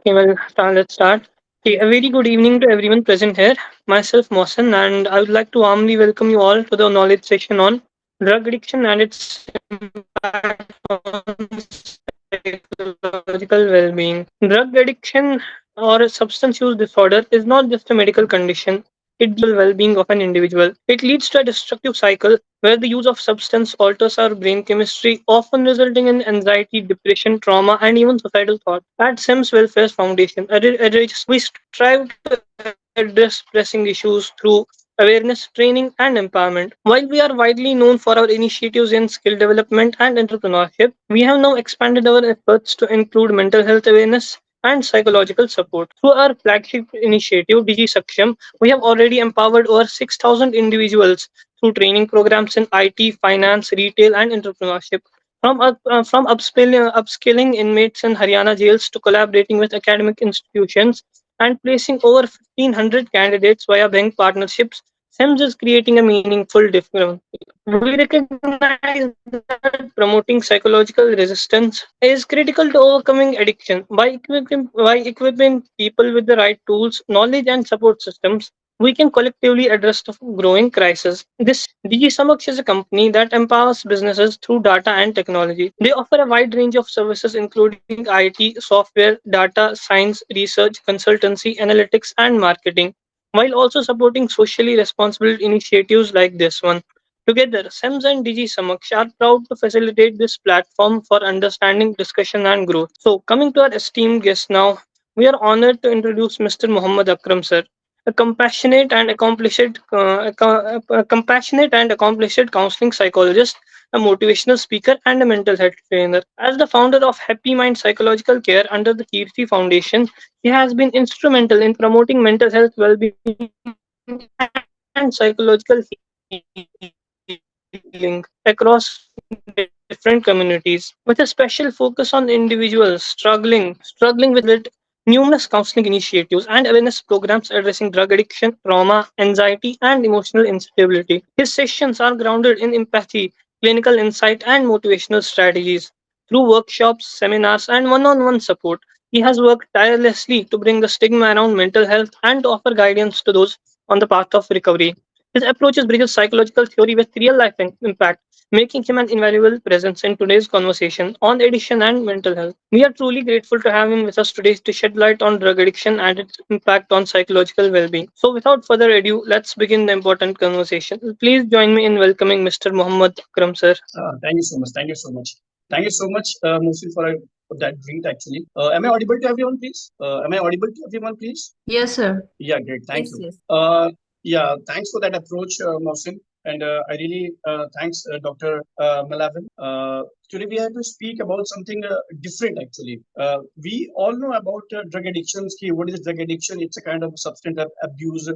Okay, well, let's start. Okay, a very good evening to everyone present here. Myself, Mohsen, and I would like to warmly welcome you all to the knowledge section on drug addiction and its impact on psychological well-being. Drug addiction or a substance use disorder is not just a medical condition. It well-being of an individual. It leads to a destructive cycle where the use of substance alters our brain chemistry, often resulting in anxiety, depression, trauma, and even suicidal thought. At SIMS Welfare's Foundation, we strive to address pressing issues through awareness, training, and empowerment. While we are widely known for our initiatives in skill development and entrepreneurship, we have now expanded our efforts to include mental health awareness and psychological support. Through our flagship initiative, Digi Saksham, we have already empowered over 6,000 individuals through training programs in IT, finance, retail, and entrepreneurship. From upskilling inmates in Haryana jails to collaborating with academic institutions and placing over 1,500 candidates via bank partnerships, SIMS is creating a meaningful difference. We recognize that promoting psychological resistance is critical to overcoming addiction. By equipping people with the right tools, knowledge, and support systems, we can collectively address the growing crisis. Digi Samaksh is a company that empowers businesses through data and technology. They offer a wide range of services including IT, software, data, science, research, consultancy, analytics, and marketing, while also supporting socially responsible initiatives like this one. Together, SEMS and Digi Samaksh are proud to facilitate this platform for understanding, discussion, and growth. So, coming to our esteemed guest now, we are honored to introduce Mr. Muhammad Akram, sir, a compassionate and accomplished counseling psychologist, a motivational speaker, and a mental health trainer. As the founder of Happy Mind Psychological Care under the Kirti Foundation, he has been instrumental in promoting mental health well-being and psychological healing across different communities, with a special focus on individuals struggling with numerous counseling initiatives and awareness programs addressing drug addiction, trauma, anxiety, and emotional instability. His sessions are grounded in empathy, clinical insight, and motivational strategies. Through workshops, seminars, and one on one support, he has worked tirelessly to bring the stigma around mental health and to offer guidance to those on the path of recovery. His approaches bridges psychological theory with real life impact, making him an invaluable presence in today's conversation on addiction and mental health. We are truly grateful to have him with us today to shed light on drug addiction and its impact on psychological well being. So, without further ado, let's begin the important conversation. Please join me in welcoming Mr. Muhammad Akram, sir. Thank you so much. Thank you so much. Thank you so much, Musil, for that greet. Actually, am I audible to everyone, please? Am I audible to everyone, please? Yes, sir. Yeah, great. Thank Yes, you. yes. Yeah, thanks for that approach, Mohsin. And I really thanks Dr. Malavin. Today we have to speak about something different. Actually, we all know about drug addictions. What is drug addiction? It's a kind of substance abuse,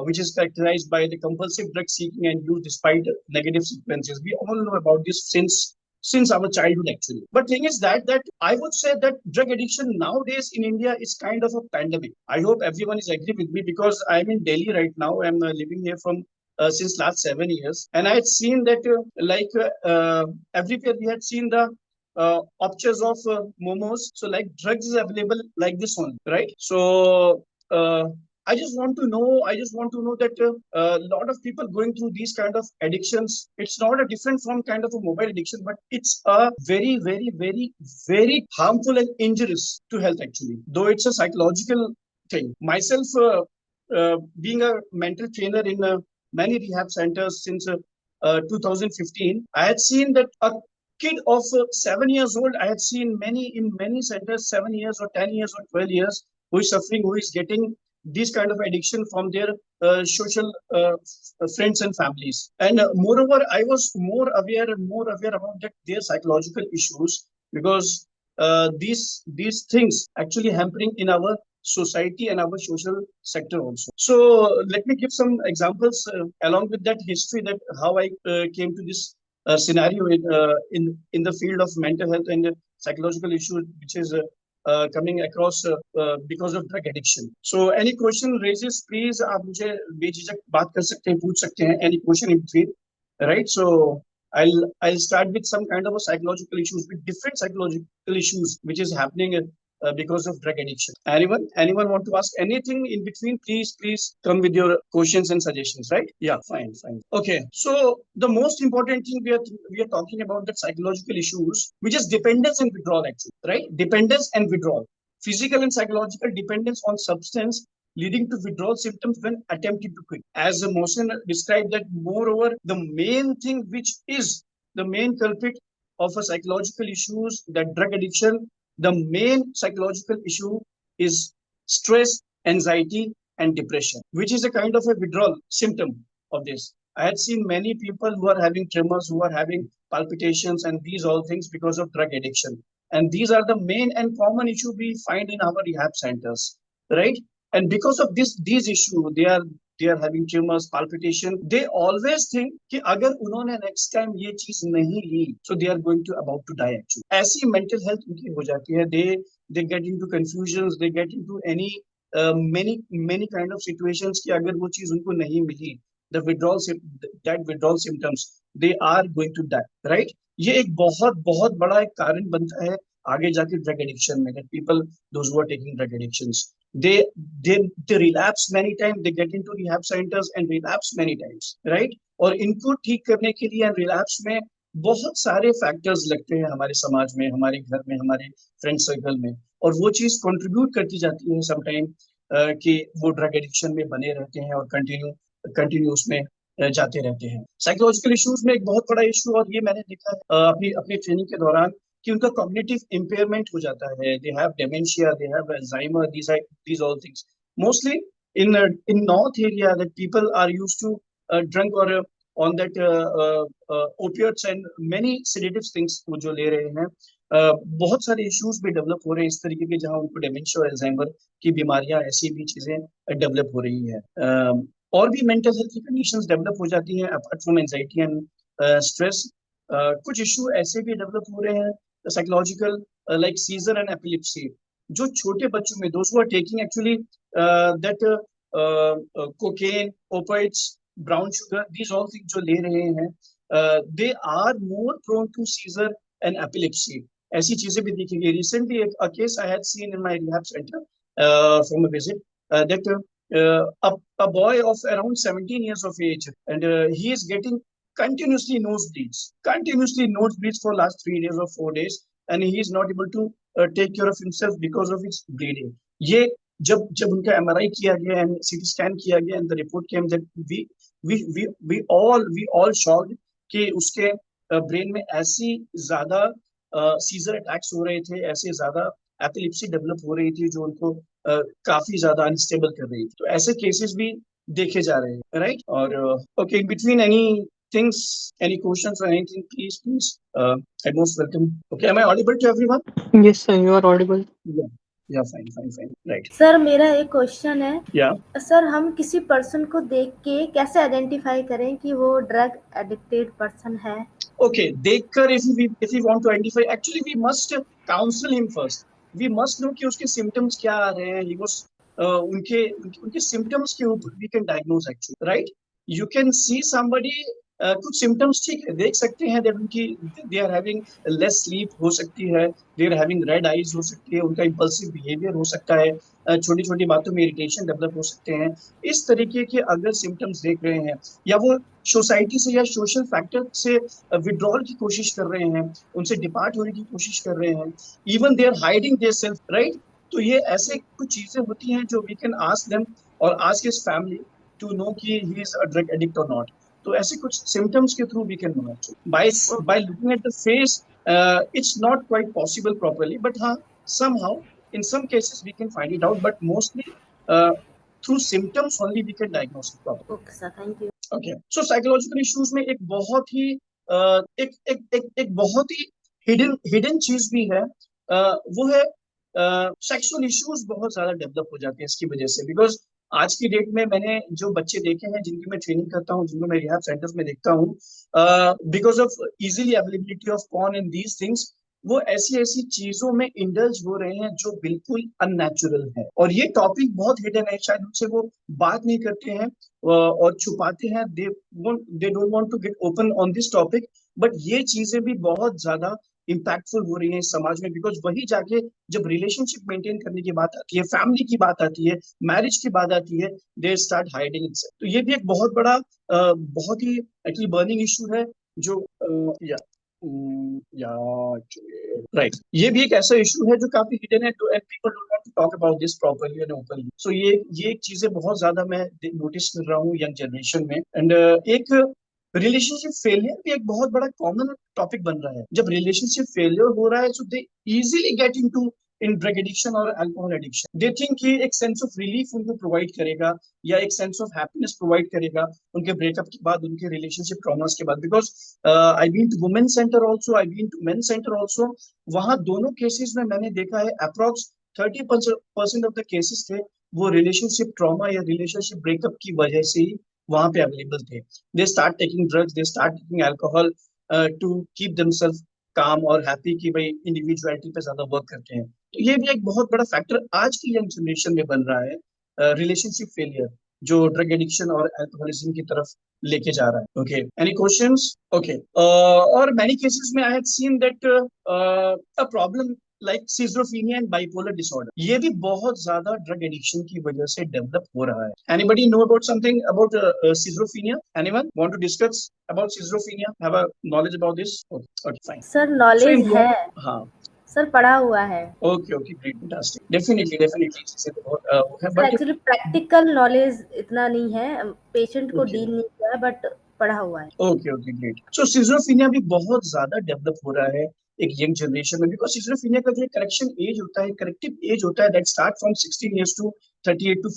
which is characterized by the compulsive drug seeking and use despite negative sequences. We all know about this since our childhood actually. But thing is that I would say that drug addiction nowadays in India is kind of a pandemic. I hope everyone is agree with me because I'm in Delhi right now. I'm living here from since last 7 years, and I had seen that everywhere we had seen the options of momos. So like drugs is available like this one, right? So I just want to know. I just want to know that a lot of people going through these kind of addictions. It's not a different from kind of a mobile addiction, but it's a very, very, very, very harmful and injurious to health actually. Though it's a psychological thing. Myself, being a mental trainer in many rehab centers since 2015, I had seen that a kid of 7 years old, I had seen many in many centers, 7 years or 10 years or 12 years, who is suffering, who is getting this kind of addiction from their social friends and families. And moreover, I was more aware about that their psychological issues because these things actually hampering in our society and our social sector also. So let me give some examples along with that history that how I came to this scenario in the field of mental health and psychological issues, which is coming across because of drug addiction. So any question raises, please आप मुझे बेझिझक बात कर सकते हैं, पूछ सकते हैं, any question in between, right? So I'll start with some kind of a psychological issues with different psychological issues which is happening because of drug addiction. Anyone want to ask anything in between? Please come with your questions and suggestions, right? Yeah, fine. Okay, so the most important thing we are talking about, that psychological issues, which is dependence and withdrawal, actually, right? Dependence and withdrawal, physical and psychological dependence on substance leading to withdrawal symptoms when attempted to quit. As Mohsen described, that moreover, the main thing which is the main culprit of a psychological issues, that drug addiction, the main psychological issue is stress, anxiety, and depression, which is a kind of a withdrawal symptom of this. I had seen many people who are having tremors, who are having palpitations, and these all things because of drug addiction. And these are the main and common issue we find in our rehab centers, right? And because of these issues, they are having tremors, palpitation. They always think कि अगर उन्होंने next time ये चीज नहीं ली, so they are going to about to die actually. ऐसी mental health उनकी हो जाती है. They get into confusions, they get into any many kind of situations कि अगर वो चीज उनको नहीं मिली, the withdrawal symptoms, they are going to die, right? ये एक बहुत बहुत बड़ा एक कारण बनता है आगे जाके ड्रग एडिक्शन में, that people those who are taking drug addictions, they they relapse many times, they get into rehab centers and relapse many times, right? और इनको ठीक करने के लिए रिलैप्स में बहुत सारे फैक्टर्स लगते हैं हमारे समाज में, हमारे घर में, हमारे फ्रेंड सर्कल में, और वो चीज कंट्रीब्यूट करती जाती है समटाइम कि वो ड्रग एडिक्शन में बने रहते हैं और कंटिन्यू उसमें जाते रहते हैं. साइकोलॉजिकल इश्यूज में एक बहुत बड़ा इशू, और ये मैंने देखा है अपनी अपनी ट्रेनिंग के दौरान, कि उनका कॉग्निटिव इम्पेयरमेंट हो जाता है. They have dementia, they have Alzheimer, these all things. Mostly in north area, that people are used to drunk or on that opiates and many sedative things वो जो ले रहे हैं. बहुत सारे इश्यूज भी डेवलप हो रहे हैं इस तरीके के, जहां उनको डेमेंशिया और अल्जाइमर की बीमारियां, ऐसी भी चीजें डेवलप हो रही है. और भी मेंटल हेल्थ की कंडीशंस डेवलप हो जाती हैं apart from anxiety and stress. कुछ इश्यू ऐसे भी डेवलप हो रहे हैं psychological, like seizure and epilepsy, जो छोटे बच्चों में, those who are taking actually that cocaine, opiates, brown sugar, these all things जो ले रहे हैं, they are more prone to seizure and epilepsy. ऐसी चीजें भी देखी गई. Recently a case I had seen in my rehab center from a visit, that a boy of around 17 years of age, and he is getting continuously nosebleeds for last 3 days or 4 days, and he is not able to take care of himself because of his bleeding. ये जब जब उनका MRI किया गया and सीटी scan किया गया, and the report came that we all shocked कि उसके ब्रेन में ऐसी ज्यादा सीजर अटैक्स हो रहे थे, ऐसे ज्यादा एपिलेप्सी डेवलप हो रही थी, जो उनको काफी ज्यादा अनस्टेबल कर रही थी. तो ऐसे केसेस भी देखे जा रहे हैं, राइट? और okay, in between any things, any questions or anything, please, I most welcome. Okay, am I audible to everyone? Yes, sir, you are audible. Yeah, fine, right. Sir मेरा एक क्वेश्चन है. Yeah. Sir हम किसी person को देख के कैसे identify करें कि वो ड्रग एडिक्टेड पर्सन है? Okay, देखकर if we want to identify, actually we must counsel him first. We must know कि उसके symptoms क्या आ रहे हैं. He was उनके symptoms के ऊपर we can diagnose actually, right? You can see somebody कुछ सिम्टम्स ठीक है, देख सकते हैं, उनकी they are having less sleep हो सकती है, they are having red eyes हो सकती है, उनका इम्पल्सिव बिहेवियर हो सकता है, छोटी छोटी बातों में इरिटेशन डेवलप हो सकते हैं. इस तरीके के अगर सिम्टम्स देख रहे हैं, या वो सोसाइटी से या सोशल फैक्टर से विड्रॉल की कोशिश कर रहे हैं, उनसे डिपार्ट होने की कोशिश कर रहे हैं, even they are hiding their self, right? तो ये ऐसे कुछ चीजें होती हैं जो वी कैन आस्क देम और ask his family to know कि he is a drug addict और नॉट. तो ऐसे कुछ सिम्टम्स के through we can know actually by looking at the face. It's not quite possible properly, but somehow in some cases we can find it out, but mostly through symptoms only we can diagnose it properly. Okay sir, thank you. Okay, so psychological issues में एक बहुत ही एक बहुत ही hidden चीज भी है, वो है सेक्सुअल इश्यूज बहुत ज्यादा डेवलप हो जाते हैं इसकी वजह से. बिकॉज आज की डेट में मैंने जो बच्चे देखे हैं, जिनकी मैं ट्रेनिंग करता हूँ, जिनको मैं रिहैब सेंटर्स में देखता हूँ, because of easily availability of porn and these things, वो ऐसी चीजों में इंडल्ज हो रहे हैं जो बिल्कुल अननेचुरल है. और ये टॉपिक बहुत हिडन है, शायद उनसे वो बात नहीं करते हैं और छुपाते हैं. They don't want to get open on this topic, but ये चीजें भी बहुत ज्यादा इम्पैक्टफुल हो रही हैं इस समाज में, बिकॉज वही जाके जब रिलेशनशिप मेंटेन करने की बात आती है, फैमिली की बात आती है, मैरिज की बात आती है, दे स्टार्ट हाइडिंग इटसेल्फ। तो ये भी एक बहुत बड़ा बहुत ही एक्चुअली बर्निंग इशू है जो या या राइट, ये भी एक ऐसा इशू है जो काफी हिडन है, and people don't want to talk about this properly and openly. So ये एक चीजें बहुत ज्यादा मैं नोटिस कर रहा हूँ यंग जनरेशन में। एंड एक रिलेशनशिप फेलियर भी एक बहुत बड़ा कॉमन टॉपिक बन रहा है। जब रिलेशनशिप फेलियर हो रहा है, so they easily get into in drug addiction और अल्कोहल एडिक्शन। दे थिंक कि एक सेंस ऑफ रिलीफ उनको प्रोवाइड करेगा या एक सेंस ऑफ हैप्पीनेस प्रोवाइड करेगा उनके ब्रेकअप के बाद, उनके रिलेशनशिप ट्रॉमास के बाद। Because I been to women centre also, I been to men centre also. वहां दोनों केसेस में मैंने देखा है अप्रोक्स 30% ऑफ द केसेस थे वो रिलेशनशिप ट्रॉमा या रिलेशनशिप ब्रेकअप की वजह से ही वहां पे अवेलेबल थे। They start taking drugs, they start taking alcohol to keep themselves calm और हैप्पी, कि भाई इंडिविजुअलिटी पे ज्यादा वर्क करते हैं। तो ये भी एक बहुत बड़ा फैक्टर आज की यंग जनरेशन में बन रहा है, रिलेशनशिप फेलियर जो ड्रग एडिक्शन और अल्कोहलिज्म की तरफ लेके जा रहा है। Okay, any questions? ओके, और मैनी केसेस में I have seen that a problem like schizophrenia and bipolar disorder, ये भी बहुत ज्यादा ड्रग एडिक्शन की वजह से डेवलप हो रहा है। Anybody know about something about schizophrenia? Anyone want to discuss about schizophrenia? Have a knowledge about this? Okay, fine. Sir so knowledge India, है, हाँ, सर पढ़ा हुआ है। Okay okay, great, fantastic, definitely definitely चीजें तो बहुत वो है, sir but actually practical knowledge इतना नहीं है, पेशेंट को ओके डील नहीं किया है, बट पढ़ा हुआ है। Okay okay, great. So schizophrenia भी बहुत ज्यादा डेवलप हो रहा है एक यंग जनरेशन में, बिकॉज सिजोफ्रेनिया का जो करेक्शन एज होता है, करेक्टिव एज होता है, that start from 16 years to 38 to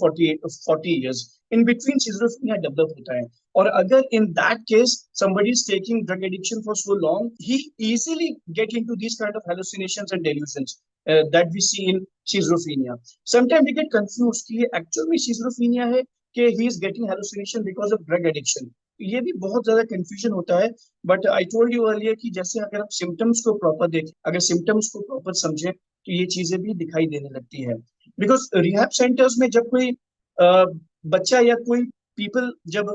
40 years, in between schizophrenia develop होता है। और अगर in that case somebody is taking drug addiction for so long, he easily get into these kind of hallucinations and delusions that we see in schizophrenia. Sometimes we get confused कि ये actual में schizophrenia है कि he is getting hallucination because of drug addiction। ये भी बहुत ज्यादा confusion होता है। But I told you earlier कि जैसे अगर आप सिम्टम्स को प्रॉपर देखें, अगर सिम्टम्स को प्रॉपर समझें, तो ये चीजें भी दिखाई देने लगती है। बिकॉज रिहैब सेंटर्स में जब कोई बच्चा या कोई पीपल जब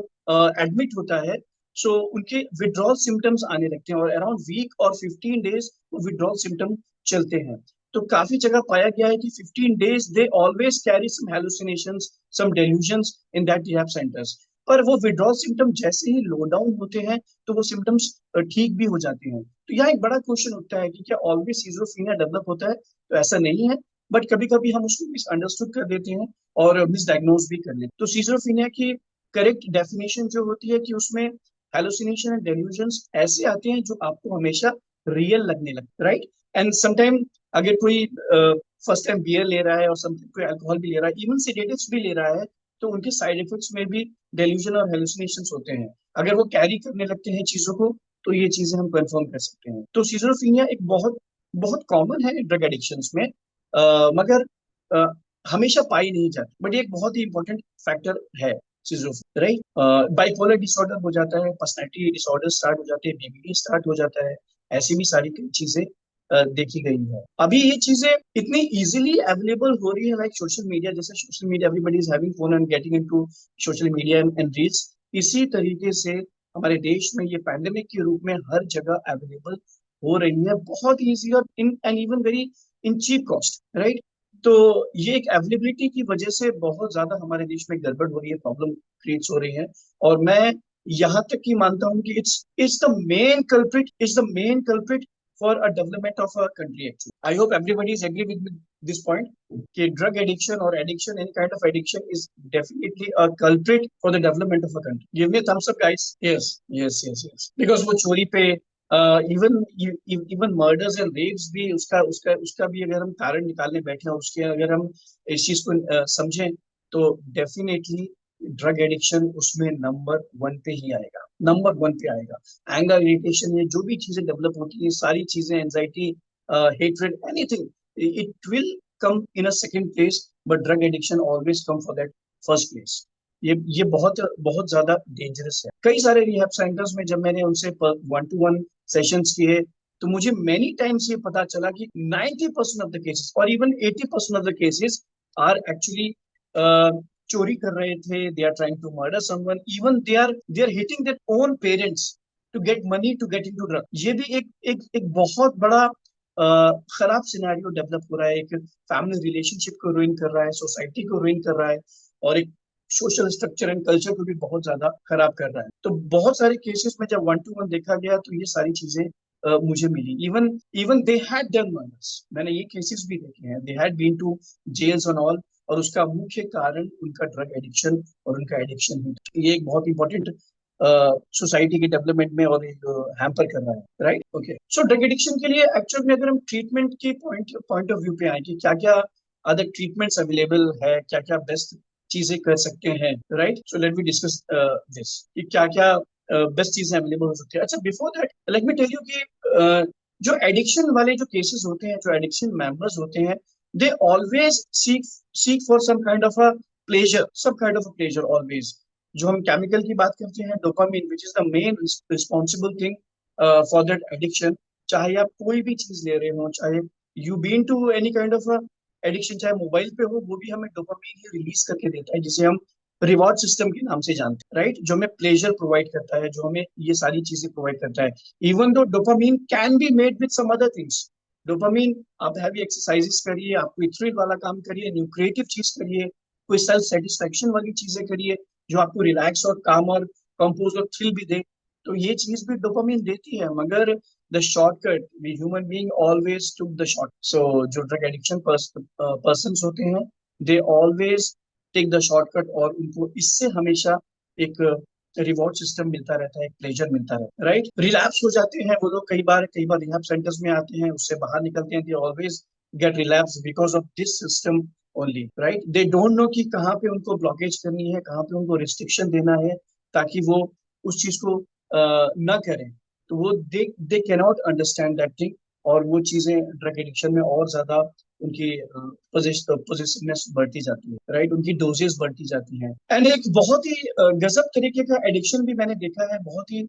एडमिट होता है, सो उनके विड्रॉल सिम्टम्स आने लगते हैं और अराउंड वीक और 15 days वो विड्रॉल सिम्टम चलते हैं। तो काफी जगह पाया गया है कि 15 days they always carry some hallucinations, some delusions in that rehab centers. पर वो विड्रॉल सिम्टम जैसे ही लो डाउन होते हैं तो वो सिम्टम्स ठीक भी हो जाते हैं। तो यहाँ एक बड़ा क्वेश्चन उठता है कि क्या ऑलवेज सिजोफ्रेनिया डेवलप होता है? तो ऐसा नहीं है, बट कभी कभी हम उसको मिसअंडरस्टूड कर देते हैं और मिसडायग्नोज भी कर लेते हैं। तो सिजोफ्रेनिया की करेक्ट डेफिनेशन जो होती है कि उसमें हेलुसिनेशन एंड डेल्यूजन्स ऐसे आते हैं जो आपको हमेशा रियल लगने लगते, राइट? एंड समटाइम अगर कोई फर्स्ट टाइम बियर ले रहा है और समटाइम कोई अल्कोहल भी ले रहा है, इवन सेडेटिव्स भी ले रहा है, तो उनके साइड इफेक्ट्स में भी डेल्यूजन और हेलुसिनेशंस होते हैं। अगर वो कैरी करने लगते हैं चीजों को, तो ये चीजें हम कंफर्म कर सकते हैं। तो सिजोफ्रेनिया एक बहुत बहुत कॉमन है ड्रग एडिक्शंस में, मगर अ, हमेशा पाई नहीं जाती, बट ये एक बहुत ही इंपॉर्टेंट फैक्टर है सिजोफ्रेनिया, राइट? बाइपोलर डिसऑर्डर हो जाता है, पर्सनैलिटी डिसऑर्डर स्टार्ट हो जाते हैं, बीबीडी स्टार्ट हो जाता है। ऐसी भी सारी कई चीजें देखी गई है। अभी ये चीजें इतनी इजीली अवेलेबल हो रही है, लाइक सोशल मीडिया, जैसे social media, everybody is having phone and getting into social media and reels. इसी तरीके से हमारे देश में ये पैंडेमिक के रूप में हर जगह अवेलेबल हो रही है, बहुत ईजी और in and even very in cheap cost, right? तो ये एक अवेलेबिलिटी की वजह से बहुत ज्यादा हमारे देश में गड़बड़ हो रही है, प्रॉब्लम क्रिएट्स हो रही है। और मैं यहाँ तक की मानता हूँ कि it's the main culprit, is the main culprit for a development of a country actually. I hope everybody is agree with this point कि drug addiction or addiction, any kind of addiction is definitely a culprit for the development of a country. Give me a thumbs up guys. Yes yes yes yes, because वो चोरी पे even murders and rapes भी उसका उसका उसका भी अगर हम कारण निकालने बैठे हैं, उसके अगर हम इस चीज को समझें, तो डेफिनेटली ड्रग एडिक्शन उसमें नंबर 1 पे ही आएगा, नंबर 1 पे आएगा। एंगर, इरिटेशन, ये जो भी चीजें डेवलप होती है, सारी चीजें, anxiety, hatred, anything, it will come in a second place, but drug addiction always come for that first place. ये बहुत बहुत ज्यादा डेंजरस है। कई सारे रिहैब सेंटर्स में जब मैंने उनसे 1-to-1 सेशंस किए, तो मुझे मेनी टाइम्स ये पता चला कि 90% ऑफ द केसेस और even 80% of the cases are actually चोरी कर रहे थे, they are trying to murder someone, even they are hitting their own parents to get money to get into drug. ये भी एक बहुत बड़ा खराब सिनेरियो डेवलप हो रहा है, एक फैमिली रिलेशनशिप को रुइन कर रहा है, सोसाइटी को रुइन कर रहा है, और एक सोशल स्ट्रक्चर एंड कल्चर को भी बहुत ज्यादा खराब कर रहा है। तो बहुत सारे केसेस में जब 1-to-1 देखा गया तो ये सारी चीजें मुझे मिली। Even even they had done murders, मैंने ये केसेस भी देखे हैं, they had been to jails and all, और उसका मुख्य कारण उनका ड्रग एडिक्शन और उनका एडिक्शन ही था। ये एक बहुत इंपॉर्टेंट सोसाइटी के डेवलपमेंट में और एक हैम्पर कर रहा है, right. Okay, so drug addiction के लिए एक्चुअल में अगर हम ट्रीटमेंट के पॉइंट ऑफ व्यू पे आए कि क्या क्या अदर ट्रीटमेंट्स अवेलेबल है, क्या क्या बेस्ट चीजें कर सकते हैं, right. So let me discuss this कि क्या क्या बेस्ट चीजें अवेलेबल हो सकती है। अच्छा, before that let me tell you कि जो एडिक्शन वाले जो केसेस होते हैं, जो एडिक्शन मेंबर्स होते हैं, they always seek for some kind of a pleasure, some kind of a pleasure always. जो हम केमिकल की बात करते हैं, dopamine, which is the main responsible thing for that addiction. चाहे आप कोई भी चीज ले रहे हो, चाहे you been to any kind of addiction, चाहे मोबाइल पे हो, वो भी हमें डोपामिन ही रिलीज करके देता है, जिसे हम रिवॉर्ड सिस्टम के नाम से जानते हैं, राइट। जो हमें प्लेजर प्रोवाइड करता है, जो हमें ये सारी चीजें प्रोवाइड करता है। Even though dopamine can be made with some other things. Dopamine, आप हैवी एक्सरसाइजेस करिए, आप कोई थ्रिल वाला काम करिए, न्यू क्रिएटिव चीज करिए, कोई सेल्फ सेटिस्फेक्शन वाली चीजें करिए जो आपको रिलैक्स और काम और कंपोज और थ्रिल भी दे, तो ये चीज भी डोपामिन देती है। मगर the shortcut, we human being always took the short. So जो ड्रग एडिक्शन पर्सन्स होते हैं, they always take the shortcut, और उनको इससे हमेशा एक रिवॉर्ड सिस्टम मिलता रहता है, एक प्लेजर मिलता रहता है, राइट। रिलैप्स हो जाते हैं वो लोग, कई बार रिहैब सेंटर्स में आते हैं, उससे बाहर निकलते हैं, they always get relapse because of this system only, right. They don't know कि कहाँ पे उनको ब्लॉकेज करनी है, कहाँ पे उनको रिस्ट्रिक्शन देना है, ताकि वो उस चीज को न करें। तो वो they cannot understand that thing, और वो चीजें ड्रग एडिक्शन में और ज्यादा उनकी पोजिशननेस बढ़ती जाती है, राइट। उनकी डोजेस बढ़ती जाती हैं। एंड एक बहुत ही गजब तरीके का एडिक्शन भी मैंने देखा है, बहुत ही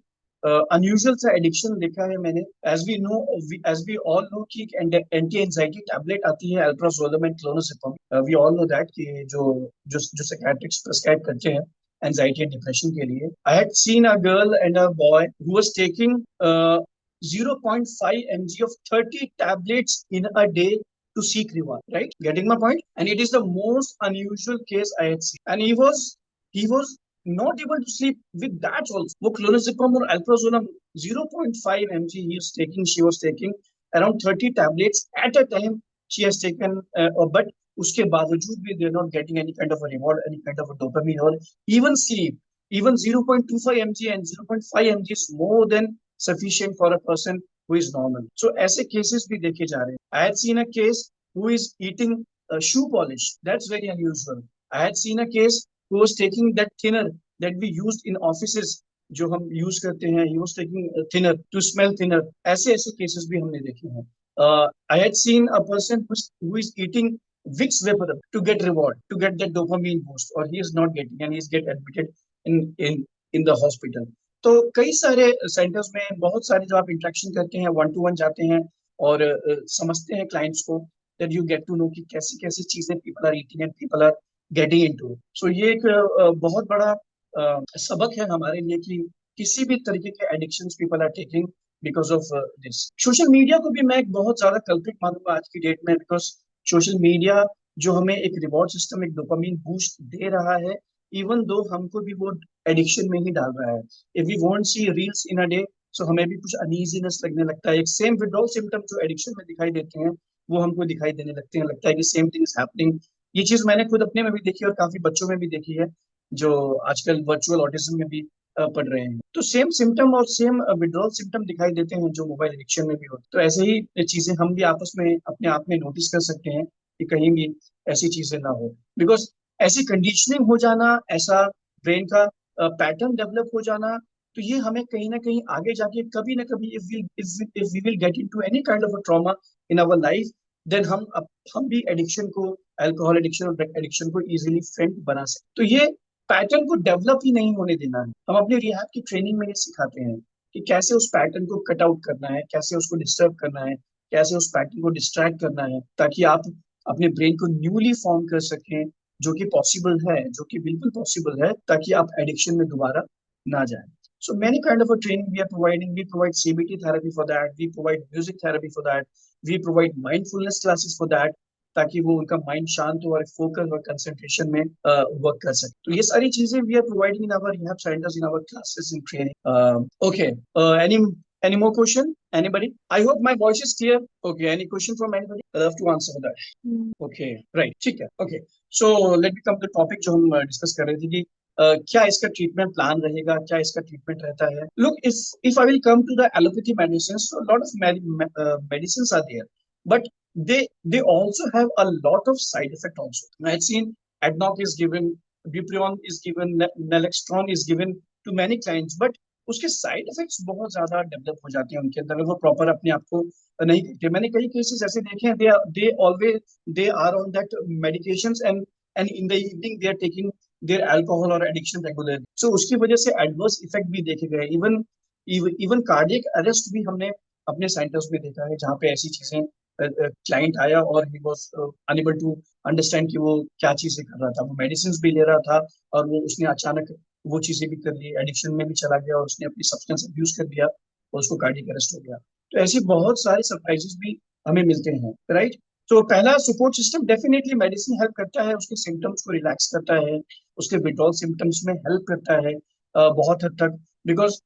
अनयूजुअल सा एडिक्शन देखा है मैंने। एज वी ऑल नो कि एंटी एंजाइटी टैबलेट आती है, alprazolam and clonazepam. We all know that कि जो साइकियाट्रिस्ट प्रिस्क्राइब करते हैं एंजाइटी एंड डिप्रेशन के लिए। I had seen a girl and a boy who was taking 0.5 mg of 30 tablets in a day to seek reward, right? Getting my point? And it is the most unusual case I had seen. And he was not able to sleep with that also. वो clonazepam or alprazolam 0.5 mg she was taking around 30 tablets at a time she has taken, but उसके बावजूद भी they are not getting any kind of a reward, any kind of a dopamine or even sleep. Even 0.25 mg and 0.5 mg is more than sufficient for a person who is normal. So ऐसे cases भी देखे जा रहे हैं. I had seen a case who is eating shoe polish. That's very unusual. I had seen a case who was taking that thinner that we used in offices, जो हम use करते हैं. He was taking thinner to smell thinner. ऐसे ऐसे cases भी हमने देखे हैं. I had seen a person who is eating Vicks Vapor to get reward, to get that dopamine boost, or he is not getting, and he is get admitted in the hospital. तो कई सारे centres में बहुत सारे जो आप interaction करते हैं, 1-to-1 जाते हैं और समझते हैं क्लाइंट्स को, that you get to know कि कैसी कैसी चीजें people are eating and people are getting into. So ये एक बहुत बड़ा सबक है हमारे लिए कि किसी भी तरीके के addictions people are taking because of this. Social media को भी मैं एक बहुत ज्यादा कल्प्रिट मानूंगा आज की डेट में, बिकॉज सोशल मीडिया जो हमें एक रिवॉर्ड सिस्टम, एक डोपामिन बूस्ट दे रहा है, इवन दो हमको भी वो एडिक्शन में ही डाल रहा है। If we want see reels in a day, so हमें भी कुछ अनईजीनेस लगने लगता है। एक सेम विड्रॉल सिम्टम जो एडिक्शन में दिखाई देते हैं, वो हमको दिखाई देने लगते हैं, लगता है कि सेम थिंग इज हैपनिंग। ये चीज मैंने खुद अपने में भी देखी और काफी बच्चों में भी देखी है, जो आजकल वर्चुअल ऑटिज्म में भी पढ़ रहे हैं। तो सेम सिम्टम और सेम विड्रॉल सिम्टम दिखाई देते हैं जो मोबाइल एडिक्शन में भी होते हैं। तो ऐसे ही चीजें हम भी आपस में अपने आप में नोटिस कर सकते हैं कि कहीं भी ऐसी चीजें ना हो, बिकॉज ऐसी कंडीशनिंग हो जाना, ऐसा ब्रेन का पैटर्न डेवलप हो जाना, तो ये हमें कहीं ना कहीं आगे जाके कभी ना कभी if we will get into any kind of a trauma in our life, then हम भी एडिक्शन को, अल्कोहल एडिक्शन और ड्रग एडिक्शन को इजीली फ्रेंड बना सकते। तो ये पैटर्न को डेवलप ही नहीं होने देना है। हम अपनी रिहैब की ट्रेनिंग में ये सिखाते हैं कि कैसे उस पैटर्न को कट आउट करना है, कैसे उसको डिस्टर्ब करना है, कैसे उस पैटर्न को डिस्ट्रैक्ट करना है, ताकि आप अपने ब्रेन को न्यूली फॉर्म कर सकें, जो कि पॉसिबल है, जो कि बिल्कुल पॉसिबल है, ताकि आप एडिक्शन में दोबारा ना जाएं। So many kind of a training we are providing. We provide CBT therapy for that. We provide music therapy for that. We provide mindfulness classes for that, ताकि वो उनका माइंड शांत हो और फोकस और कंसंट्रेशन में वर्क कर सके. तो ये सारी चीजें we are providing in our rehab centers, in our classes in training. Okay. Any more question? Anybody? I hope my voice is clear. Okay. Any question from anybody? I love to answer that. Okay. Right. ठीक है. Okay. So let me come to the topic जो हम discuss कर रहे थे कि क्या इसका ट्रीटमेंट प्लान रहेगा, क्या इसका ट्रीटमेंट रहता है. Look, if I will come to the allopathy medicines, so a lot of medicines are there, but they also have a lot of side effect also. I've seen Adnoc is given, Buprion is given, Naloxone is given to many clients, but उसके side effects बहुत ज्यादा develop हो जाते हैं उनके अंदर, वो proper अपने आप को नहीं करते. मैंने कई केसेस ऐसे देखे हैं, they are on that medications and in the evening they are taking their alcohol और एडिक्शन रेगुलरली. सो उसकी वजह से एडवर्स इफेक्ट भी देखे गए. इवन कार्डियक अरेस्ट भी हमने अपने सेंटर्स में देखा है, जहाँ पे ऐसी चीजें क्लाइंट आया और he was unable to understand कि वो क्या चीजें कर रहा था. वो मेडिसिन भी ले रहा था और वो उसने अचानक वो चीजें भी कर ली, एडिक्शन में भी चला गया और उसने अपनी सब्सटेंस अब्यूज कर दिया और उसको कार्डियक अरेस्ट हो गया. तो ऐसी बहुत सारे सरप्राइजेस भी हमें मिलते हैं, राइट. तो पहला support system definitely medicine help करता है, उसके सिम्टम्स को रिलैक्स करता है, उसके विड्रॉल सिम्टम्स में हेल्प करता है बहुत हद तक. बिकॉज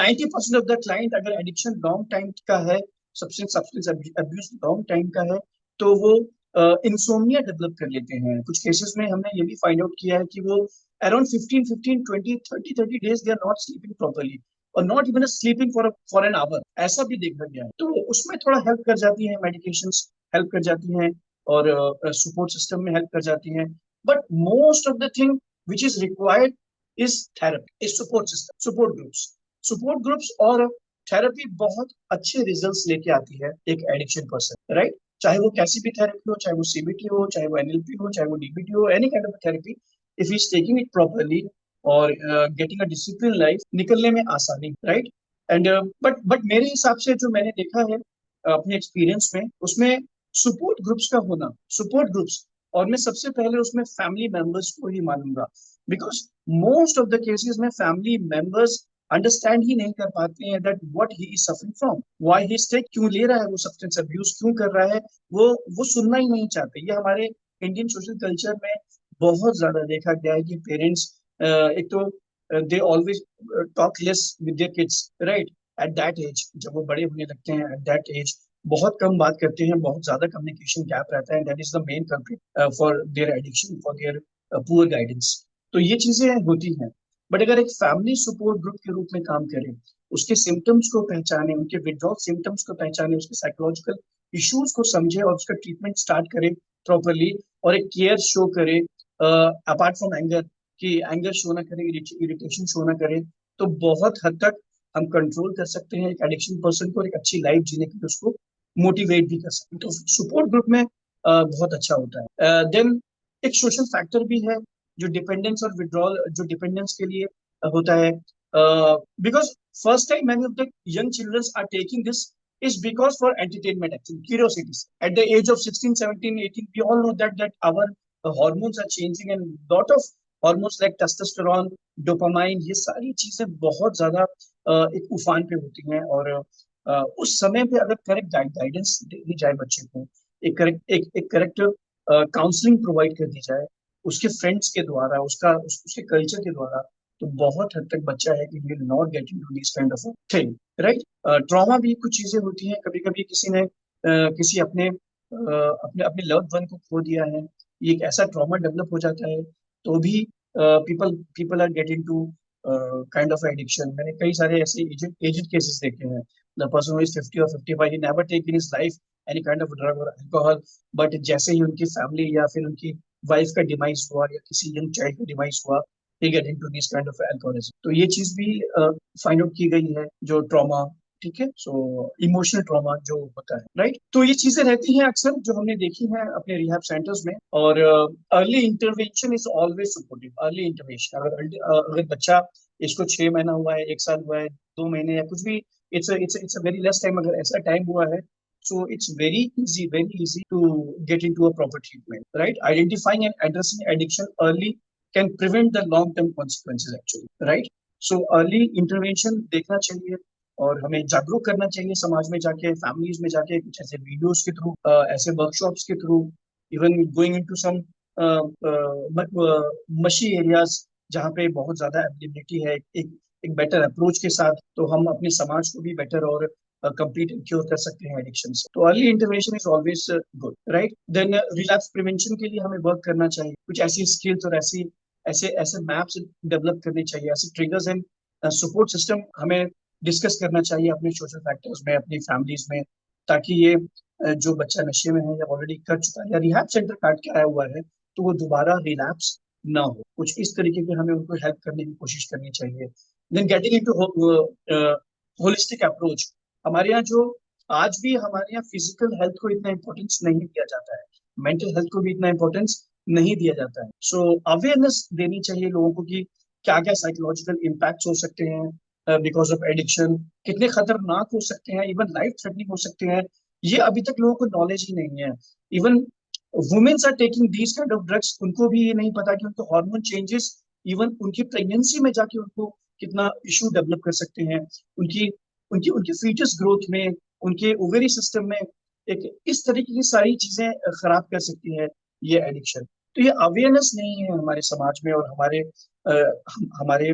90% ऑफ द क्लाइंट अगर एडिक्शन लॉन्ग टाइम का है, सब्सटेंस अब्यूज लॉन्ग टाइम का है, तो वो इंसोम्निया डेवलप कर लेते हैं. कुछ केसेस में हमने ये भी फाइंड आउट किया है कि वो around 15, 20, 30 days they are not sleeping properly or not even sleeping for an hour. ऐसा भी देखा गया है. तो उसमें थोड़ा हेल्प कर जाती है मेडिकेशंस, हेल्प कर जाती हैं और सपोर्ट सिस्टम में हेल्प कर जाती हैं. But most of the thing which is required is therapy, is support system, support groups और थेरेपी बहुत अच्छे रिजल्ट्स लेके आती है एक एडिक्शन पर्सन, राइट. चाहे वो कैसी भी थेरेपी हो, चाहे वो CBT हो, चाहे वो NLP हो, चाहे वो DBT हो, any kind of therapy, if he's taking it properly or getting a disciplined life, निकलने में आसानी, right. And but मेरे हिसाब से जो मैंने देखा है अपने एक्सपीरियंस में, उसमें सपोर्ट ग्रुप्स का होना, सपोर्ट ग्रुप्स, और मैं सबसे पहले उसमें फैमिली मेंबर्स को ही मानूंगा. Because most of the cases में फैमिली मेंबर्स अंडरस्टैंड ही नहीं कर पाते हैं that what he is suffering from, why he take, क्यों ले रहा है वो सब्सटेंस अब्यूज, क्यों कर रहा है, वो सुनना ही नहीं चाहते. ये हमारे इंडियन सोशल कल्चर में बहुत ज्यादा देखा गया है कि पेरेंट्स एक तो they always talk less with their kids, right. At that age, जब वो बड़े होने लगते हैं, एट दैट एज बहुत कम बात करते हैं, बहुत ज्यादा कम्युनिकेशन गैप रहता है. That is the main culprit for their addiction, for their poor guidance. तो ये चीजें होती हैं. बट अगर एक फैमिली सपोर्ट ग्रुप के रूप में काम करें, उसके सिम्टम्स को पहचाने, उनके विड्रॉल सिम्टम्स को पहचाने, उसके साइकोलॉजिकल इश्यूज को समझे और उसका ट्रीटमेंट स्टार्ट करे प्रॉपरली, और एक केयर शो करे अपार्ट फ्रॉम एंगर, कि एंगर शो ना करे, इरिटेशन शो ना करे, तो बहुत हद तक हम कंट्रोल कर सकते हैं एक एडिक्शन पर्सन को, एक अच्छी लाइफ जीने के लिए उसको मोटिवेट भी कर सकते हैं. तो सपोर्ट ग्रुप में बहुत अच्छा होता है. देन एक सोशल फैक्टर भी है जो डिपेंडेंस और विड्रॉल, जो डिपेंडेंस के लिए होता है. Because first time many of the young childrens are taking this is because for entertainment, actually curiosities. At the age of 16, 17, 18, we all know that our hormones are changing, and lot of hormones like testosterone, dopamine, ये सारी चीजें बहुत ज्यादा एक उफान पे होती हैं. और उस समय पे अगर करेक्ट गाइडेंस दी जाए बच्चे को, एक करेक्ट काउंसलिंग प्रोवाइड कर दी जाए उसके फ्रेंड्स के द्वारा, उसके कल्चर के द्वारा, तो बहुत हद तक बच्चा है कि will not gate into this kind of thing, right. Trauma भी कुछ चीजें होती हैं. कभी कभी किसी ने किसी अपने अपने लव्ड वन को खो दिया है, ये एक ऐसा ट्रॉमा डेवलप हो जाता है, तो भी people are getting to kind of addiction. मैंने कई सारे ऐसे एजेड केसेस देखे हैं. The person who is 50 or 55, he never take in his life any kind of drug or alcohol, but जैसे ही उनकी फैमिली या फिर उनकी वाइफ का डिमाइस हुआ या किसी यंग चाइल्ड का डिमाइस हुआ, they get into this kind of alcoholism. तो ये चीज भी फाइंड आउट की गई है, जो ट्रॉमा, ठीक है. सो इमोशनल ट्रॉमा जो होता है, राइट. तो ये चीजें रहती हैं अक्सर जो हमने देखी हैं अपने रिहैब सेंटर्स में. और early intervention is always supportive. Early intervention, अगर बच्चा, इसको 6 महीना हुआ है, 1 साल हुआ है, 2 महीने या कुछ भी, it's a very less time, अगर ऐसा टाइम हुआ है, so it's very easy to get into a proper treatment, right. Identifying and addressing addiction early can prevent the long term consequences, actually, right. So early intervention देखना चाहिए और हमें जागरूक करना चाहिए समाज में जाके, फैमिलीज में जाके, कुछ ऐसे वीडियोस के थ्रू, ऐसे वर्कशॉप्स के through, even going into some मशी एरियाज जहाँ पे बहुत ज्यादा अवेलेबिलिटी है एक बेटर अप्रोच के साथ, तो हम अपने समाज को भी बेटर और कंप्लीट क्योर कर सकते हैं एडिक्शन से। तो early intervention is always good, right. Then relapse prevention के लिए हमें वर्क करना चाहिए, कुछ ऐसी स्किल्स और ऐसी ऐसे ऐसे मैप्स डेवलप करने चाहिए, ऐसे ट्रिगर्स एंड सपोर्ट सिस्टम हमें डिस्कस करना चाहिए अपने सोशल फैक्टर्स में, अपनी फैमिलीज में, ताकि ये जो बच्चा नशे में है या ऑलरेडी कर चुका है या रिहैब सेंटर काट के आया हुआ है, तो वो दोबारा रिलैप्स ना हो। कुछ इस तरीके के हमें उनको हेल्प करने की कोशिश करनी चाहिए। Then getting into holistic approach. हमारे यहाँ जो आज भी हमारे यहाँ फिजिकल हेल्थ को इतना इंपॉर्टेंस नहीं दिया जाता है, मेंटल हेल्थ को भी इतना इंपॉर्टेंस नहीं दिया जाता है। सो अवेयरनेस देनी चाहिए लोगों को कि क्या क्या साइकोलॉजिकल इम्पैक्ट हो सकते हैं बिकॉज ऑफ एडिक्शन, कितने खतरनाक हो सकते हैं, इवन लाइफ थ्रेटनिंग हो सकते हैं। ये अभी तक लोगों को नॉलेज ही नहीं है। Even womens are taking these kind of drugs, उनको भी ये नहीं पता कि उनको हार्मोन चेंजेस इवन उनकी प्रेगनेंसी में जाके उनको कितना इशू डेवलप कर सकते हैं, उनकी उनकी उनकी फीटस ग्रोथ में, उनके ओवेरी सिस्टम में, एक इस तरीके की सारी चीजें खराब कर सकती है ये एडिक्शन। तो ये अवेयरनेस नहीं है हमारे समाज में और हमारे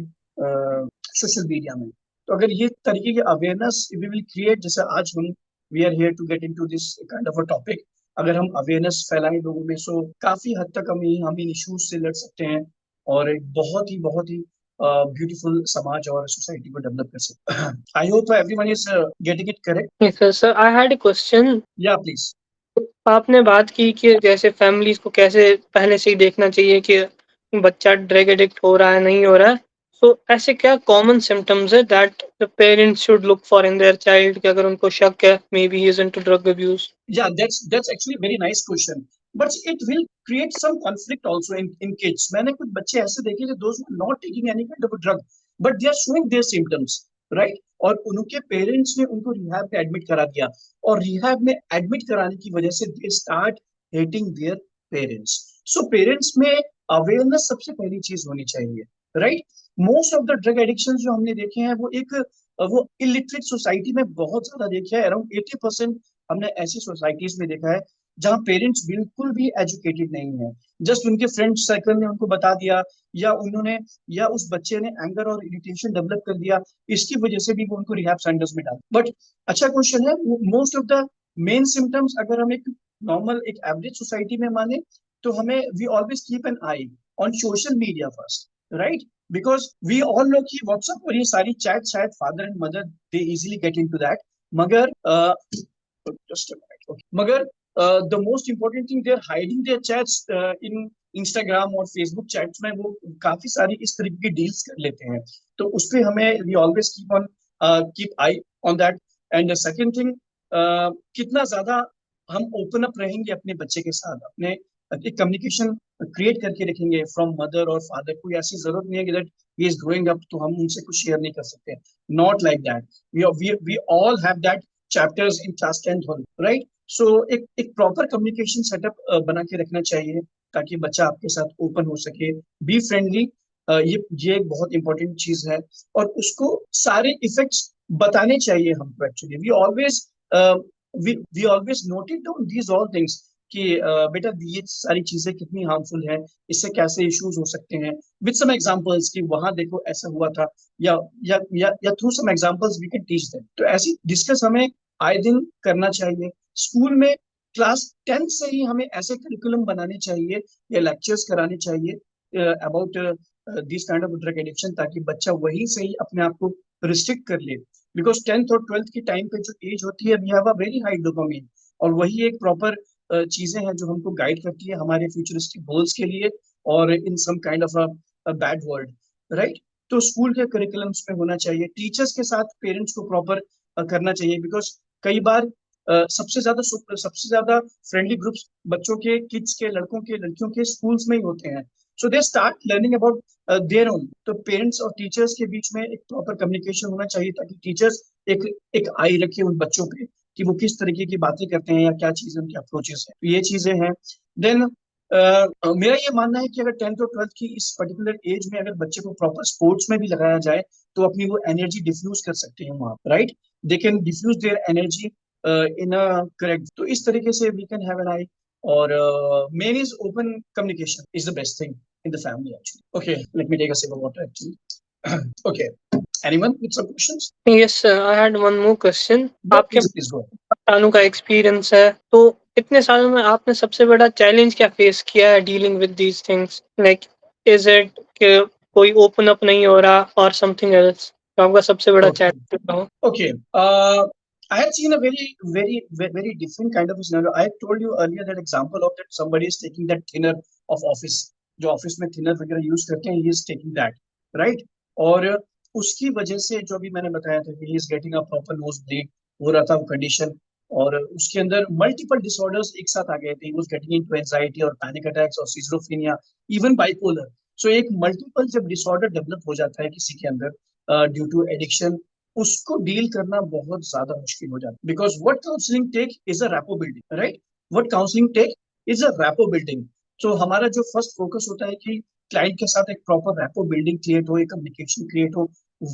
सोशल मीडिया में। तो अगर ये तरीके की अवेयरनेस वी विल क्रिएट, जैसे आज हम we are here to get into this kind of a topic, अगर हम अवेयरनेस फैलाएं लोगों में, सो काफी हद तक हम इन इश्यूज से लड़ सकते हैं और एक बहुत ही ब्यूटीफुल समाज और सोसाइटी को डेवलप कर सकते हैं। I hope everyone is getting it correct. Yes, sir. Sir, I had a question. या प्लीज। आपने बात की कि जैसे फैमिलीज को कैसे पहले से ही देखना चाहिए कि बच्चा ड्रग एडिक्ट हो रहा है नहीं हो रहा है। सो ऐसे क्या कॉमन सिम्टम्स है that the parents should look for in their child कि अगर उनको शक है may be he is into drug abuse. Yeah, that's actually a very nice question, but it will create some conflict also in kids. मैंने कुछ बच्चे ऐसे देखे जो those who are not taking any kind of a drug, but they are showing their symptoms, right? और उनके parents ने उनको रिहैब में एडमिट करा दिया, और रिहैब में एडमिट कराने की वजह से they start hating their parents. So parents में अवेयरनेस सबसे पहली चीज होनी चाहिए, right. Most of the drug addiction जो हमने देखे हैं वो इलिटरेट सोसाइटी में बहुत ज्यादा देखे हैं। अराउंड 80% हमने ऐसी सोसाइटीज में देखा है जहाँ पेरेंट्स बिल्कुल भी एजुकेटेड नहीं है, जस्ट उनके फ्रेंड सर्कल ने उनको बता दिया, या उस बच्चे ने एंगर और इरिटेशन डेवलप कर दिया, इसकी वजह से भी वो उनको रिहैब सेंटर्स में डाल। बट अच्छा क्वेश्चन है, most of the main symptoms अगर हम एक नॉर्मल एक एवरेज सोसाइटी में माने, तो हमें we always keep an eye on social media first, right. Because we all know कि व्हाट्सएप और ये सारी चैट शायद father and mother they easily get into that, मगर just a minute. Okay. मगर the most important thing, they're hiding their chats in Instagram और Facebook chats में वो काफी सारी इस तरीके की डील्स कर लेते हैं। तो उस पे हमें we always keep eye on that. And the second thing, कितना ज्यादा हम ओपन अप रहेंगे अपने बच्चे के साथ, अपने एक कम्युनिकेशन क्रिएट करके रखेंगे फ्रॉम मदर और फादर। कोई ऐसी जरूरत नहीं है कि that he is growing up तो हम उनसे कुछ शेयर नहीं कर सकते, not like that. We all have that chapters in class 10th, right. So एक प्रॉपर कम्युनिकेशन सेटअप बना के रखना चाहिए ताकि बच्चा आपके साथ ओपन हो सके, बी फ्रेंडली। ये एक बहुत इंपॉर्टेंट चीज है, और उसको सारे इफेक्ट्स बताने चाहिए हमको। Actually we always noted down these all things कि बेटा ये सारी चीजें कितनी हार्मफुल है, इससे कैसे इश्यूज हो सकते हैं, विद सम एग्जांपल्स कि वहां देखो ऐसा हुआ था, या through some examples we can teach them. तो ऐसी डिस्कस हमें आए दिन करना चाहिए। स्कूल में क्लास 10 से ही हमें ऐसे करिकुलम बनाने चाहिए या लेक्चर्स कराने चाहिए about this kind of drug addiction, ताकि बच्चा वहीं से ही अपने आप को रिस्ट्रिक्ट कर ले। बिकॉज 10th और 12th की टाइम पे जो एज होती है, we have a very high dopamine, और वही एक प्रॉपर चीजें हैं जो हमको गाइड करती है हमारे फ्यूचरिस्टिक गोल्स के लिए और in some kind of a bad world, right. तो स्कूल के करिकुलम्स में होना चाहिए, टीचर्स के साथ पेरेंट्स को प्रॉपर करना चाहिए। बिकॉज कई बार सबसे ज्यादा फ्रेंडली ग्रुप्स बच्चों के, किड्स के, लड़कों के, लड़कियों के स्कूल्स में ही होते हैं। So they start learning about their own. तो पेरेंट्स और टीचर्स के बीच में एक प्रॉपर कम्युनिकेशन होना चाहिए, ताकि टीचर्स एक आई रखे उन बच्चों पे कि वो किस तरीके की बातें करते हैं या क्या चीजें उनकी अप्रोचेस हैं। तो ये चीजें हैं। देन मेरा ये मानना है कि अगर 10th और 12th की इस पर्टिकुलर एज में अगर बच्चे को प्रॉपर स्पोर्ट्स में भी लगाया जाए तो अपनी वो एनर्जी डिफ्यूज कर सकते हैं वहाँ, right? They can diffuse their energy in a correct, तो इस तरीके से we can have an eye, और main is open communication is the best thing in the family actually. Okay, let me take a sip of water actually. Okay, anyone with some questions? Yes, sir. I had one more question. Yeah, आपके please go. सालों का experience है, तो इतने सालों में आपने सबसे बड़ा चैलेंज क्या फेस किया है dealing with these things? Like, is it कि कोई ओपन अप नहीं हो रहा और समथिंग एल्स? तो आपका सबसे बड़ा Okay. चैलेंज क्या हो? Okay. I have seen a very different kind of a scenario. I told you earlier that example of that somebody is taking that thinner of office, जो ऑफिस में thinner वगैरह use करते हैं, he is taking that, right? और उसकी वजह से जो भी मैंने बताया था कि he is getting a proper nose bleed हो रहा था वो कंडीशन, और उसके अंदर मल्टीपल डिसऑर्डर्स एक साथ आ गए थे. He was getting into anxiety और पैनिक अटैक्स और सिजोफ्रेनिया, इवन बाइपोलर. सो एक मल्टीपल जब डिसऑर्डर डेवलप हो जाता है किसी के अंदर ड्यू टू एडिक्शन, उसको डील करना बहुत ज्यादा मुश्किल हो जाता है. Because what counselling take is a rapport building, right? What counselling take is a rapport building. तो हमारा जो फर्स्ट फोकस होता है कि क्लाइंट के साथ एक प्रॉपर रैपो बिल्डिंग क्रिएट हो, एक कम्युनिकेशन क्रिएट हो,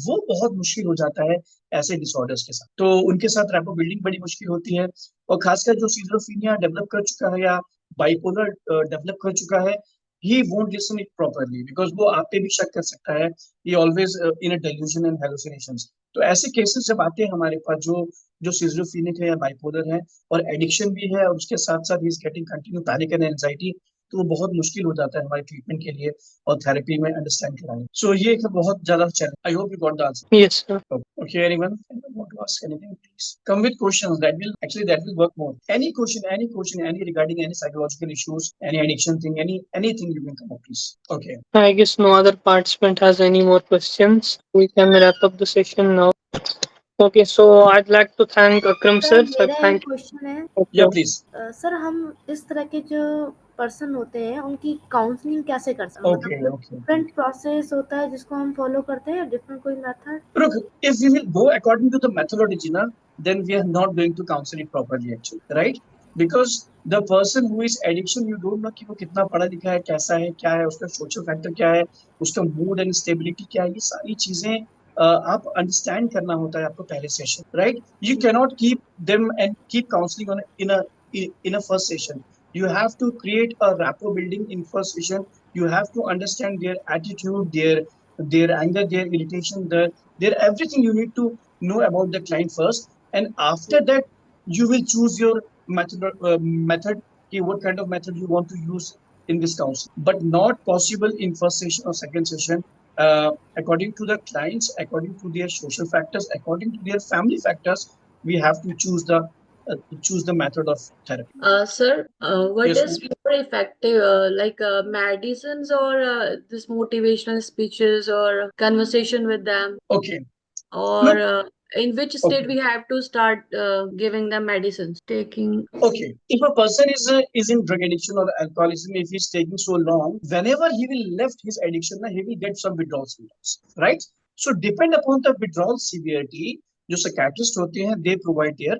वो बहुत मुश्किल हो जाता है ऐसे डिसऑर्डर्स के साथ. तो उनके साथ रैपो बिल्डिंग बड़ी मुश्किल होती है. और खासकर जो सिजोफ्रेनिया डेवलप कर चुका है या बाइपोलर डेवलप कर चुका है, he won't listen it properly because वो आप पे भी शक कर सकता है. he always in a delusion and hallucinations. तो ऐसे केसेस जब आते हैं हमारे पास, जो जो सिजोफ्रेनिक है या बाइपोलर है और एडिक्शन भी है और उसके साथ साथ he is getting continue panic and anxiety, तो वो बहुत मुश्किल हो जाता है हमारे ट्रीटमेंट के लिए और थेरेपी में अंडरस्टैंड कराने. सो ये एक बहुत ज्यादा challenge. I hope you got the answer. Yes, sir. Okay, anyone want to ask anything, please come with questions. That will work more. Any question, any regarding any psychological issues, any addiction thing, anything you can come up, please. Okay. I guess no other participant has any more questions. We can wrap up the session now. Okay, so I'd like to thank Akram sir. Sir Sir, मेरा एक thank question है. you. Yeah, please. Sir हम इस तरह के जो person होते हैं उनकी काउंसलिंग कैसे कर सकते हैं? Okay, मतलब okay. डिफरेंट प्रोसेस होता है जिसको हम फॉलो करते हैं या डिफरेंट कोई method? Look, if we will go according to the methodology, na, then we are not going to counsel it properly, actually, right? Because the person who is addiction, you don't know कि वो कितना पढ़ा लिखा है, कैसा है, क्या है, उसका सोशल फैक्टर क्या है, उसका मूड एंड स्टेबिलिटी क्या है, ये सारी चीजें आप अंडरस्टैंड करना होता है आपको पहले session, right? You cannot keep them and keep counselling on in a first session. You have to create a rapport building in first session. You have to understand their attitude, their anger, their irritation, their everything. You need to know about the client first, and after that, you will choose your method. What kind of method you want to use in this counseling, but not possible in first session or second session. According to the clients, according to their social factors, according to their family factors, we have to choose the method of therapy. Sir, what Yes, is more effective, like medicines or this motivational speeches or conversation with them, okay. or Look, in which state okay. we have to start giving them medicines, taking? Okay, if a person is in drug addiction or alcoholism, if he's taking so long, whenever he will left his addiction, he will get some withdrawal symptoms, right? So depend upon the withdrawal severity, जो psychiatrist होते हैं, they provide their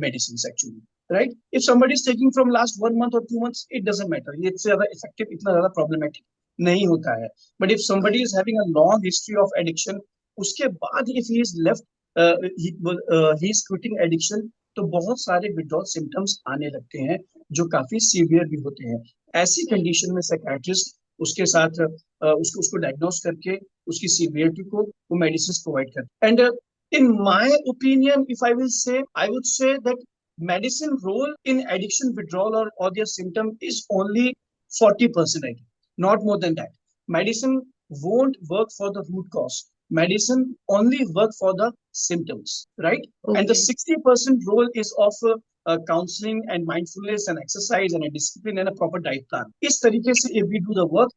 medicines actually, right? If somebody is taking from last 1 month or 2 months, it doesn't matter. ये इतने ज़्यादा effective, इतना ज़्यादा problematic नहीं होता है. But if somebody is having a long history of addiction, उसके बाद if he is left, he is quitting addiction, तो बहुत सारे विड्रॉल सिम्टम्स आने लगते हैं जो काफी सीवियर भी होते हैं. ऐसी कंडीशन में साइकियाट्रिस्ट उसके साथ उसको डायग्नोस करके उसकी सीवियरिटी को वो मेडिसिन प्रोवाइड करते हैं. And in my opinion, if I would say that medicine role in addiction withdrawal or their symptom is only 40%, I think, not more than that. Medicine won't work for the root cause. Medicine only work for the symptoms, right? Okay. And the 60% role is of counseling and mindfulness and exercise and a discipline and a proper diet plan. इस तरीके से if we do the work,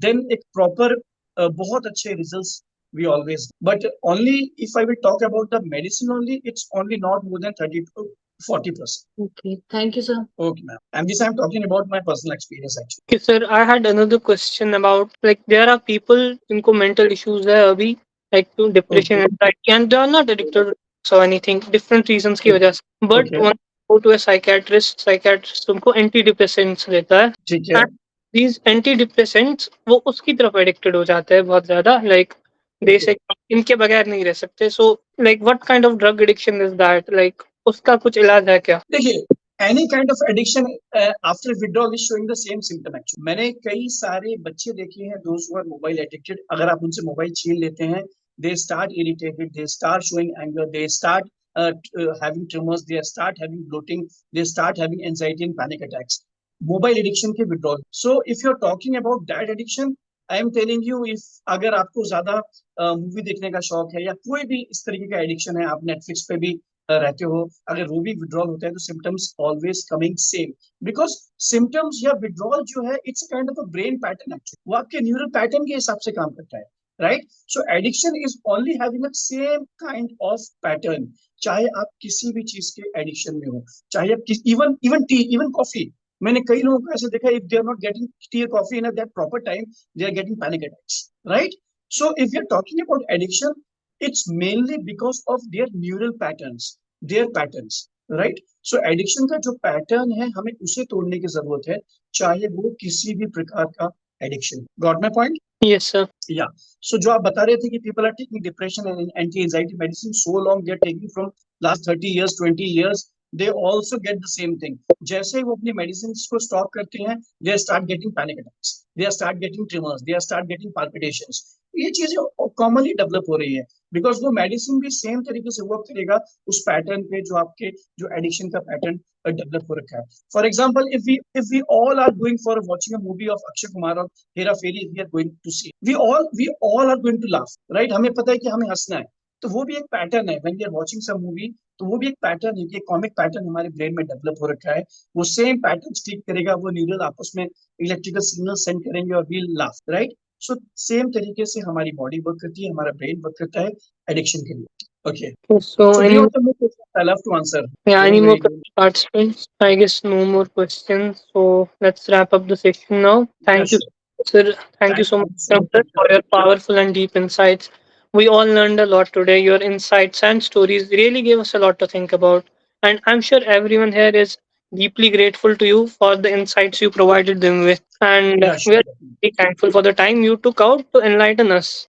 then एक proper बहुत अच्छे results we always. But only if I will talk about the medicine only, it's only not more than 30 to 40%. Okay, thank you, sir. Okay, ma'am. And this I'm talking about my personal experience actually. Okay, sir, I had another question about, like, there are people इनको mental issues है अभी, like to depression, Okay. anxiety, and they are not addicted or anything, different reasons की वजह से. But Okay. one go to a psychiatrist तुमको anti depressants देता है, ठीक है, and these एंटी डिप्रेसेंट्स वो उसकी तरफ एडिक्टेड हो जाते हैं बहुत ज्यादा, लाइक दे ठीक है। से इनके बगैर नहीं रह सकते. So like what kind of drug addiction is that, like उसका कुछ इलाज है क्या? देखिए, any kind of addiction after withdrawal is showing the same symptom actually. मैंने कई सारे बच्चे देखे हैं those who are mobile addicted. अगर आप उनसे मोबाइल छीन लेते हैं, they start irritated, they start showing anger, they start having tremors, they start having bloating, they start having anxiety and panic attacks. Mobile addiction के withdrawal. So if you are talking about that addiction, I am telling you, if अगर आपको ज्यादा movie देखने का शौक है या कोई भी इस तरीके का एडिक्शन है, आप नेटफ्लिक्स पे भी रहते हो, अगर वो भी विड्रॉल होता है तो symptoms always coming same. Because symptoms या विड्रॉल जो है, it's kind of a brain pattern actually. वो आपके न्यूरल पैटर्न के हिसाब से काम करता है, right. So addiction is only having a same kind of pattern. चाहे आप किसी भी चीज के एडिक्शन में हो, चाहे आप even even tea, even coffee. मैंने कई लोगों को ऐसे देखा, if they are not getting tea और coffee in that proper time, they are getting panic attacks, right. So if you are talking about addiction, it's mainly because of their neural patterns, their patterns, right. So addiction का जो pattern है, हमें उसे तोड़ने की जरूरत है, चाहे वो किसी भी प्रकार का addiction. Got my point? Yes sir. Yeah. So जो आप बता रहे थे कि people are taking depression and anti-anxiety medicine so long, they are taking from last 30 years, 20 years, they also get the same thing. जैसे ही वो अपनी medicines को stop करते हैं, they start getting panic attacks, they start getting tremors, they start getting palpitations. ये चीजें commonly develop हो रही है, बिकॉज वो मेडिसिन भी सेम तरीके से वर्क करेगा उस पैटर्न पे जो आपके जो एडिक्शन का पैटर्न डेवलप हो रखा है. For example, if we all are going for watching a movie of Akshay Kumar और Hera Pheri, we are going to see, we all are going to laugh, right. हमें पता है कि हमें हंसना है, तो वो भी एक पैटर्न है. When we are watching some movie, तो वो भी एक पैटर्न है कि कॉमिक पैटर्न हमारे ब्रेन में डेवलप हो रखा है. वो सेम पैटर्न ठीक करेगा, वो न्यूरल आपस में इलेक्ट्रिकल सिग्नल सेंड करेंगे और we laugh, right. So same तरीके से हमारी बॉडी वर्क करती है, हमारा ब्रेन वर्क करता है एडिक्शन के लिए. Okay, So so any you are the more question I love to answer. yeah, very any more very participants? I guess no more questions. So let's wrap up the session now. Thank you, sir. Thank you so much, so sir, for your powerful and deep insights. We all learned a lot today. Your insights and stories really gave us a lot to think about. And I'm sure everyone here is deeply grateful to you for the insights you provided them with. And Yeah, we sure. are really thankful for the time you took out to enlighten us.